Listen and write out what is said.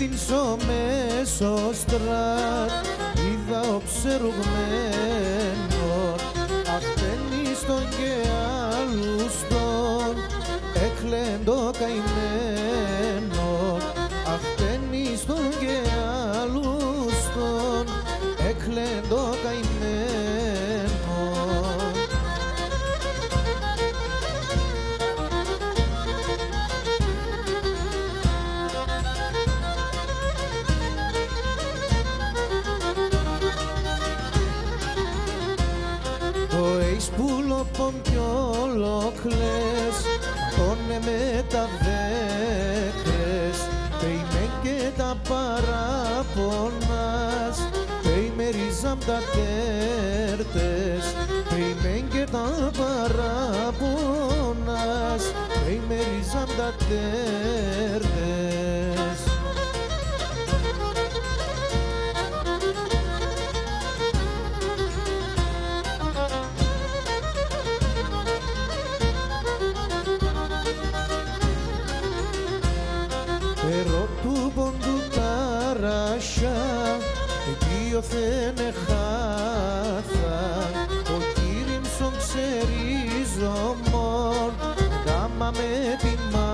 την σομέσωστραν είδα οψερουγμένον αχτένει στον και άλλουστον έκλεντο καημένον αχτένει στον και άλλουστον έκλεντο καημένον. Πουλοπον κι ολοκλές πόνε με τα δέκρες πέιμεν και τα παραπονάς πέιμε ρίζαμ τα τέρτες πέιμεν και τα παραπονάς πέιμε ρίζαμ τα τέρτες. Του πόντου τα ράσια εκείωθεν εχάθαν ο κύριμσον ξερίζομον κάμα με τη μάχη